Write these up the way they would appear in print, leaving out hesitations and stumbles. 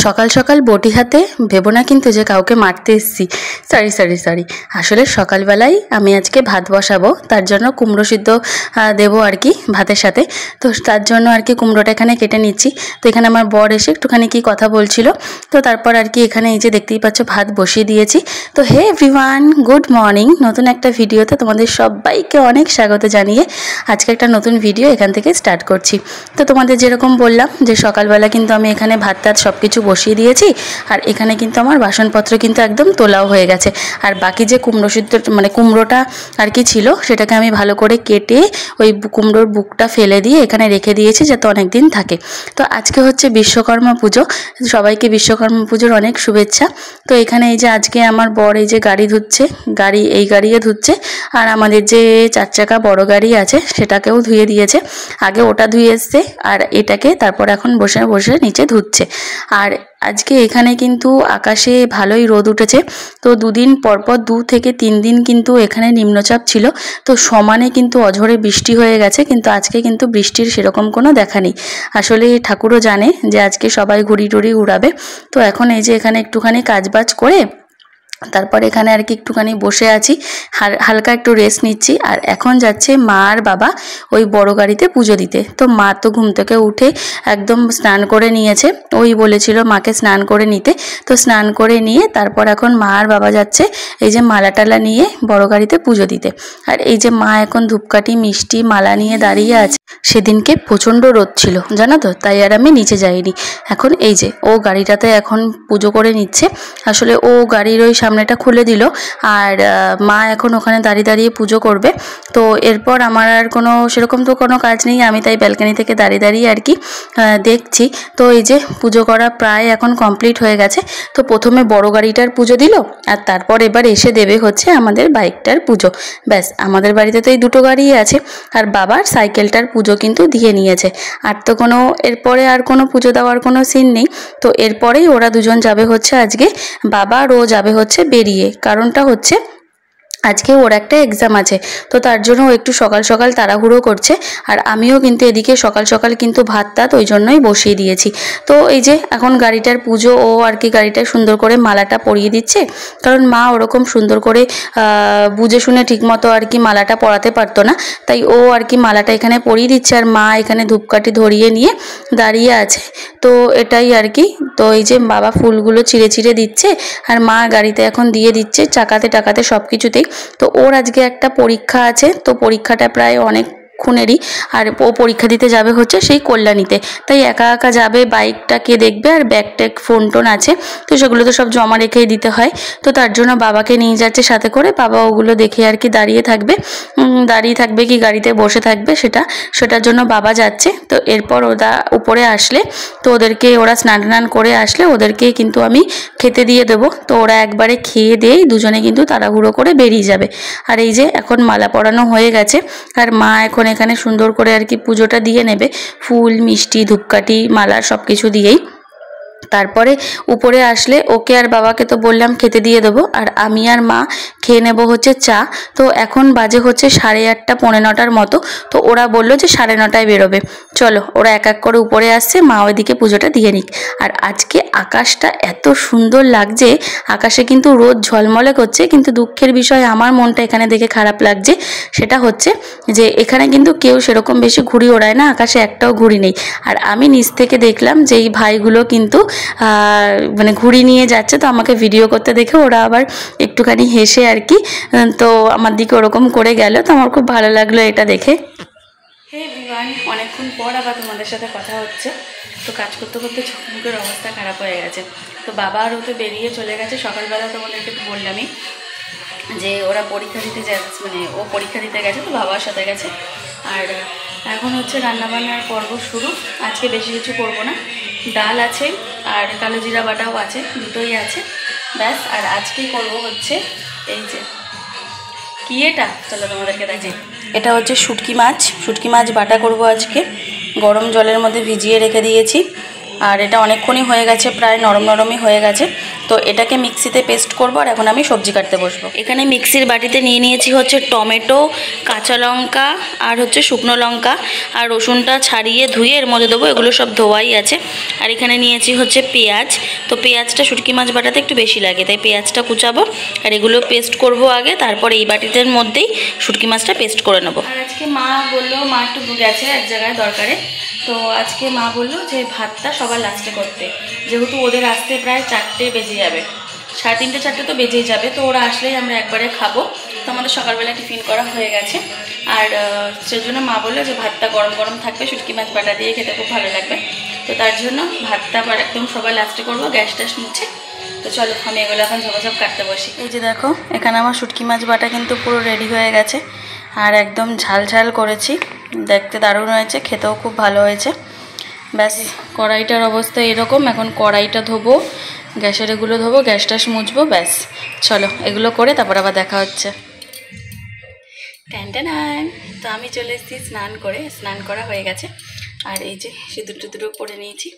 সকাল সকাল বটি হাতে ভেবো না কিন্তু যে কাউকে মারতে এসেছি। সরি, আসলে সকালবেলায় আমি আজকে ভাত বসাবো, তার জন্য কুমড়ো সিদ্ধ দেবো আর কি ভাতের সাথে। তো তার জন্য আর কি কুমড়োটা এখানে কেটে নিচ্ছি। তো এখানে আমার বর এসে একটুখানি কি কথা বলছিল, তো তারপর আর কি এখানে এই যে দেখতেই পাচ্ছ ভাত বসিয়ে দিয়েছি। তো হে এভরিওয়ান, গুড মর্নিং। নতুন একটা ভিডিওতে তোমাদের সবাইকে অনেক স্বাগত জানিয়ে আজকে একটা নতুন ভিডিও এখান থেকে স্টার্ট করছি। তো তোমাদের যেরকম বললাম যে সকালবেলা কিন্তু আমি এখানে ভাত টাত সব কিছু বসিয়ে দিয়েছি, আর এখানে কিন্তু আমার বাসনপত্র কিন্তু একদম তোলাও হয়ে গেছে। আর বাকি যে কুমড়ো সিদ্ধ মানে কুমড়োটা আর কি ছিল, সেটাকে আমি ভালো করে কেটে ওই কুমড়োর বুকটা ফেলে দিয়ে এখানে রেখে দিয়েছি যাতে অনেক দিন থাকে। তো আজকে হচ্ছে বিশ্বকর্মা পুজো, সবাইকে বিশ্বকর্মা পুজোর অনেক শুভেচ্ছা। তো এখানে এই যে আজকে আমার বর এই যে গাড়ি ধুচ্ছে, এই গাড়িও ধুচ্ছে, আর আমাদের যে 4 চাকা বড় গাড়ি আছে সেটাকেও ধুয়ে দিয়েছে। আগে ওটা ধুয়ে এসছে আর এটাকে তারপর এখন বসে বসে নিচে ধুচ্ছে। আর আজকে এখানে কিন্তু আকাশে ভালোই রোদ উঠেছে। তো দুদিন পরপর 2 থেকে 3 দিন কিন্তু এখানে নিম্নচাপ ছিল, তো সমানে কিন্তু অঝরে বৃষ্টি হয়ে গেছে, কিন্তু আজকে কিন্তু বৃষ্টির সেরকম কোনো দেখা নেই। আসলে ঠাকুরও জানে যে আজকে সবাই ঘুড়ি টুড়ি উড়াবে। তো এখন এই যে এখানে একটুখানি কাজবাজ করে তারপর এখানে আর কি একটুখানি বসে আছি, হালকা একটু রেস্ট নিচ্ছি। আর এখন যাচ্ছে মা আর বাবা ওই বড় গাড়িতে পুজো দিতে। তো মা তো ঘুম থেকে উঠে একদম স্নান করে নিয়েছে, ওই বলেছিল মাকে স্নান করে নিতে। তো স্নান করে নিয়ে তারপর এখন মা আর বাবা যাচ্ছে এই যে মালা টালা নিয়ে বড় গাড়িতে পুজো দিতে। আর এই যে মা এখন ধূপকাঠি মিষ্টি মালা নিয়ে দাঁড়িয়ে আছে। সেদিনকে প্রচণ্ড রোদ ছিল জানো তো, তাই আর আমি নিচে যাইনি। এখন এই যে ও গাড়িটাতে এখন পুজো করে নিচ্ছে। আসলে ও গাড়ির ওই সামনেটা খুলে দিল, আর মা এখন ওখানে দাঁড়িয়ে দাঁড়িয়ে পুজো করবে। তো এরপর আমার আর কোনো সেরকম তো কোনো কাজ নেই, আমি তাই ব্যালকনি থেকে দাঁড়িয়ে দাঁড়িয়ে আর কি দেখছি। তো এই যে পুজো করা প্রায় এখন কমপ্লিট হয়ে গেছে। তো প্রথমে বড় গাড়িটার পুজো দিল, আর তারপর এবার এসে দেবে হচ্ছে আমাদের বাইকটার পুজো। ব্যাস, আমাদের বাড়িতে তো এই দুটো গাড়িই আছে, আর বাবার সাইকেলটার পুজো কিন্তু দিয়ে নিয়েছে। আর তো কোনো এরপরে আর কোনো পুজো দেওয়ার কোনো সিন নেই। তো এরপরেই ওরা দুজন যাবে হচ্ছে আজকে, বাবা আর ও যাবে হচ্ছে বেরিয়ে। কারণটা হচ্ছে আজকে ওর একটা এক্সাম আছে, তো তার জন্য ও একটু সকাল সকাল তাড়াহুড়ো করছে। আর আমিও কিন্তু এদিকে সকাল সকাল কিন্তু ভাত টাত ওই জন্যই বসিয়ে দিয়েছি। তো এই যে এখন গাড়িটার পুজো, ও আর কি গাড়িটা সুন্দর করে মালাটা পরিয়ে দিচ্ছে। কারণ মা ওরকম সুন্দর করে বুঝে শুনে ঠিকমতো আর কি মালাটা পরাতে পারতো না, তাই ও আর কি মালাটা এখানে পরিয়ে দিচ্ছে। আর মা এখানে ধূপকাঠি ধরিয়ে নিয়ে দাঁড়িয়ে আছে। তো এটাই আর কি। তো এই যে বাবা ফুলগুলো চিড়ে চিড়ে দিচ্ছে, আর মা গাড়িতে এখন দিয়ে দিচ্ছে চাকাতে টাকাতে সব কিছুতেই। তো ওর আজকে একটা পরীক্ষা আছে, তো পরীক্ষাটা প্রায় অনেক খুনেরই। আর ও পরীক্ষা দিতে যাবে হচ্ছে সেই কল্যাণীতে, তাই একা একা যাবে, বাইকটা কে দেখবে, আর ব্যাগ ট্যাগ ফোন টোন আছে, তো সেগুলো তো সব জমা রেখেই দিতে হয়। তো তার জন্য বাবাকে নিয়ে যাচ্ছে সাথে করে, বাবা ওগুলো দেখে আর কি দাঁড়িয়ে থাকবে কি গাড়িতে বসে থাকবে সেটার জন্য বাবা যাচ্ছে। তো এরপর ওরা উপরে আসলে, তো ওরা স্নান টান করে আসলে ওদেরকে কিন্তু আমি খেতে দিয়ে দেবো। তো ওরা একবারে খেয়ে দিয়েই দুজনে কিন্তু তাড়াহুড়ো করে বেরিয়ে যাবে। আর এই যে এখন মালা পরানো হয়ে গেছে, আর মা এখন এখানে সুন্দর করে আর কি পুজোটা দিয়ে নেবে, ফুল মিষ্টি ধূপকাঠি মালা সব কিছু দিয়েই। তারপরে উপরে আসলে ওকে আর বাবাকে তো বললাম খেতে দিয়ে দেবো, আর আমি আর মা খেয়ে নেব হচ্ছে চা। তো এখন বাজে হচ্ছে 8:30 পৌনে 9টার মতো। তো ওরা বললো যে 9:30টায় বেরোবে। চলো, ওরা এক এক করে উপরে আসছে, মা ওইদিকে পুজোটা দিয়ে নিক। আর আজকে আকাশটা এত সুন্দর লাগছে, আকাশে কিন্তু রোদ ঝলমলে করছে, কিন্তু দুঃখের বিষয় আমার মনটা এখানে দেখে খারাপ লাগছে। সেটা হচ্ছে যে এখানে কিন্তু কেউ সেরকম বেশি ঘুড়ি ওড়ায় না, আকাশে একটাও ঘুড়ি নেই। আর আমি নিচ থেকে দেখলাম যে এই ভাইগুলো কিন্তু মানে ঘুড়ি নিয়ে যাচ্ছে, তো আমাকে ভিডিও করতে দেখে ওরা আবার একটুখানি হেসে আর কি তো আমার দিকে ওরকম করে গেল। তো আমার খুব ভালো লাগলো এটা দেখে। হে এভরিওয়ান, অনেকক্ষণ পর আবার তোমাদের সাথে কথা হচ্ছে। তো কাজ করতে করতে চোখ মুখের অবস্থা খারাপ হয়ে গেছে। তো বাবা আর ও তো বেরিয়ে চলে গেছে। সকালবেলা তোমাদেরকে তো বললামই যে ওরা পরীক্ষা দিতে যাচ্ছে, মানে ও পরীক্ষা দিতে গেছে, তো বাবার সাথে গেছে। আর এখন হচ্ছে রান্নাবান্নার পর্ব শুরু। আজকে বেশি কিছু করবো না, ডাল আছে আর কালো জিরা বাটাও আছে, দুটোই আছে ব্যাস। আর আজকেই করবো হচ্ছে এই যে কি এটা, চলো তোমাদেরকে দেখি। এটা হচ্ছে শুটকি মাছ বাটা করব আজকে। গরম জলের মধ্যে ভিজিয়ে রেখে দিয়েছি। আর এটা অনেকক্ষণই হয়ে গেছে, প্রায় নরম নরমই হয়ে গেছে। তো এটাকে মিক্সিতে পেস্ট করব আর এখন আমি সবজি কাটতে বসবো। এখানে মিক্সির বাটিতে নিয়ে নিয়েছি হচ্ছে টমেটো, কাঁচা লঙ্কা আর হচ্ছে শুকনো লঙ্কা, আর রসুনটা ছাড়িয়ে ধুয়ে এর মধ্যে দেবো, এগুলো সব ধোয়াই আছে। আর এখানে নিয়েছি হচ্ছে পেঁয়াজ। তো পেঁয়াজটা শুটকি মাছ বাটাতে একটু বেশি লাগে, তাই পেঁয়াজটা কুচাবো আর এগুলো পেস্ট করব আগে, তারপর এই বাটিটার মধ্যেই শুটকি মাছটা পেস্ট করে নেবো। আর আজকে মা বললো, মা একটু গেছে এক জায়গায় দরকারে, তো আজকে মা বললো যে ভাতটা সবার লাস্টে করতে, যেহেতু ওদের আসতে প্রায় 4টে বেজে যাবে, 3:30 4টে তো বেজেই যাবে। তো ওরা আসলেই আমরা একবারে খাবো। তো আমাদের সকালবেলা টিফিন করা হয়ে গেছে, আর সেজন্য মা বললো যে ভাতটা গরম গরম থাকবে, শুটকি মাছ বাটা দিয়ে খেতে খুব ভালো লাগবে। তো তার জন্য ভাতটা আবার একদম সবাই লাস্টে করবো, গ্যাস ট্যাস মুছে। তো চলো আমি এগুলো এখন ঝপাঝপ কাটতে বসি। এই যে দেখো, এখানে আমার শুটকি মাছ বাটা কিন্তু পুরো রেডি হয়ে গেছে, আর একদম ঝাল ঝাল করেছি, দেখতে দারুণ হয়েছে, খেতেও খুব ভালো হয়েছে। ব্যাস, কড়াইটার অবস্থা এরকম। এখন কড়াইটা ধোবো, গ্যাসের এগুলো ধোবো, গ্যাস ট্যাস মুছবো, ব্যাস। চলো এগুলো করে তারপর আবার দেখা হচ্ছে। টান। তো আমি চলে এসেছি স্নান করে, স্নান করা হয়ে গেছে, আর এই যে সিঁদুর টুদুরও পরে নিয়েছি।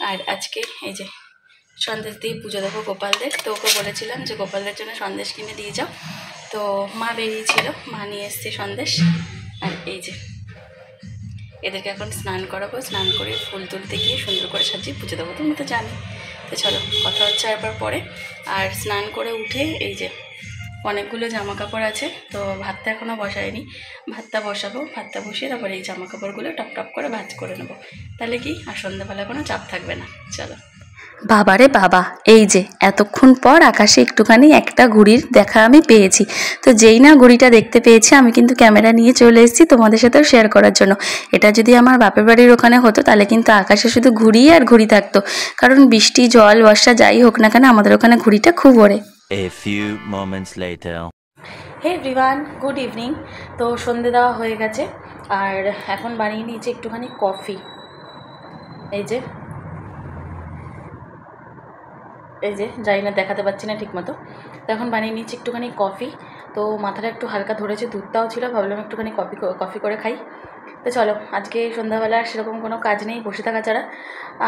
আর আজকে এই যে সন্দেশ দিয়ে পুজো দেবো গোপালদের। তো ওকে বলেছিলাম যে গোপালদের জন্য সন্দেশ কিনে দিয়ে যাও, তো মা বেরিয়েছিল, মা নিয়ে এসছে সন্দেশ। আর এই যে এদেরকে এখন স্নান করাবো, স্নান করে ফুল তুলতে গিয়ে সুন্দর করে সাজিয়ে পুজো দেবো, তুমি তো জানি। তো চলো কথা হচ্ছে একবার পরে। আর স্নান করে উঠে এই যে অনেকগুলো জামা কাপড় আছে, তো ভাতটা এখনও বসাইনি, ভাতটা বসাবো, ভাতটা বসিয়ে তারপরে এই জামা কাপড়গুলো টপ টপ করে ভাঁজ করে নেবো, তাহলে কি আর সন্ধ্যাবেলা কোনো চাপ থাকবে না। চলো। বাবারে বাবা, এই যে এতক্ষণ পর আকাশে একটুখানি একটা ঘুড়ির দেখা আমি পেয়েছি। তো যেই না ঘুড়িটা দেখতে পেয়েছি, আমি কিন্তু ক্যামেরা নিয়ে চলে এসেছি তোমাদের সাথেও শেয়ার করার জন্য। এটা যদি আমার বাপের বাড়ির ওখানে হতো, তাহলে কিন্তু আকাশে শুধু ঘুড়ি আর ঘুড়ি থাকতো, কারণ বৃষ্টি জল বর্ষা যাই হোক না কেন, আমাদের ওখানে ঘুড়িটা খুব ওড়ে। A few moments later. Hey everyone, good evening. তো সন্ধে দেওয়া হয়ে গেছে, আর এখন বানিয়ে নিয়েছি একটুখানি কফি। এই যে জানি না দেখাতে পাচ্ছি না ঠিক মতো। তো এখন বানিয়ে নিচ্ছি একটুখানি কফি। তো মাথাটা একটু হালকা ধরেছে, দুধটাও ছিল, ভাবলাম একটুখানি কফি করে খাই। তো চলো, আজকে সন্ধ্যাবেলা সেরকম কোনো কাজ নেই বসে থাকা ছাড়া,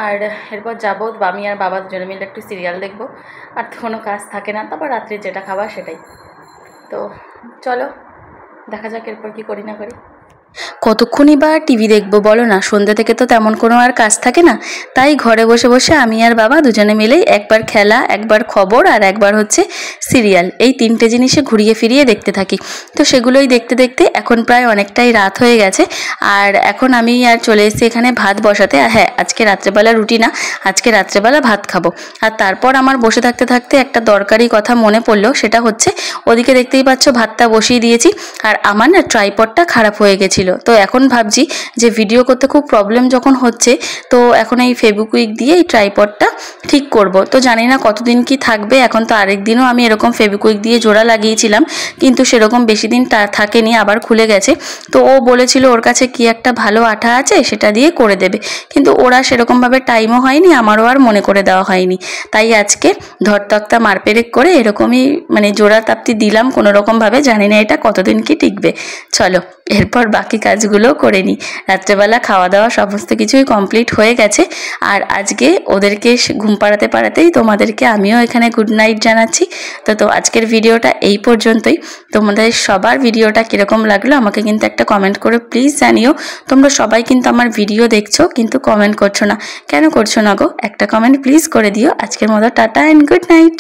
আর এরপর যাবো আমি আর বাবা দুজনে মিলে একটু সিরিয়াল দেখবো, আর তো কোনো কাজ থাকে না। তারপর রাত্রে যেটা খাবার সেটাই। তো চলো দেখা যাক এরপর কী করি না করি। কতক্ষণই বা টিভি দেখবো বলো না, সন্ধ্যে থেকে তো তেমন কোনো আর কাজ থাকে না, তাই ঘরে বসে বসে আমি আর বাবা দুজনে মিলেই একবার খেলা, একবার খবর, আর একবার হচ্ছে সিরিয়াল, এই 3টে জিনিসে ঘুরিয়ে ফিরিয়ে দেখতে থাকি। তো সেগুলোই দেখতে দেখতে এখন প্রায় অনেকটাই রাত হয়ে গেছে, আর এখন আমি আর চলে এসেছি এখানে ভাত বসাতে। আর হ্যাঁ, আজকে রাত্রেবেলা রুটি না, আজকে রাত্রেবেলা ভাত খাবো। আর তারপর আমার বসে থাকতে থাকতে একটা দরকারি কথা মনে পড়লো, সেটা হচ্ছে ওদিকে দেখতেই পাচ্ছ ভাতটা বসিয়ে দিয়েছি, আর আমার না ট্রাইপডটা খারাপ হয়ে গেছিলো। তো এখন ভাবছি যে ভিডিও করতে খুব প্রবলেম যখন হচ্ছে, তো এখন এই ফেভিকুইক দিয়ে এই ট্রাইপডটা ঠিক করব। তো জানি না কতদিন কি থাকবে। এখন তো আরেকদিনও আমি এরকম ফেভিকুইক দিয়ে জোড়া লাগিয়েছিলাম, কিন্তু সেরকম বেশি দিন থাকেনি, আবার খুলে গেছে। তো ও বলেছিল ওর কাছে কি একটা ভালো আঠা আছে, সেটা দিয়ে করে দেবে, কিন্তু ওরা সেরকমভাবে টাইমও হয়নি, আমারও আর মনে করে দেওয়া হয়নি। তাই আজকে ধরতক্তা মারপেরেক করে এরকমই মানে জোড়া তাপ্তি দিলাম কোনোরকমভাবে, জানি না এটা কতদিন কি টিকবে। চলো এরপর বাকি কাজগুলো করে নিই। রাত্রেবেলা খাওয়া দাওয়া সমস্ত কিছুই কমপ্লিট হয়ে গেছে, আর আজকে ওদেরকে ঘুম পাড়াতে পাড়াতেই তোমাদেরকে আমিও এখানে গুড নাইট জানাচ্ছি। তো আজকের ভিডিওটা এই পর্যন্তই। তোমাদের সবার ভিডিওটা কীরকম লাগলো আমাকে কিন্তু একটা কমেন্ট করে প্লিজ জানিও। তোমরা সবাই কিন্তু আমার ভিডিও দেখছো, কিন্তু কমেন্ট করছো না, কেন করছো না গো? একটা কমেন্ট প্লিজ করে দিও। আজকের মতো টাটা অ্যান্ড গুড নাইট।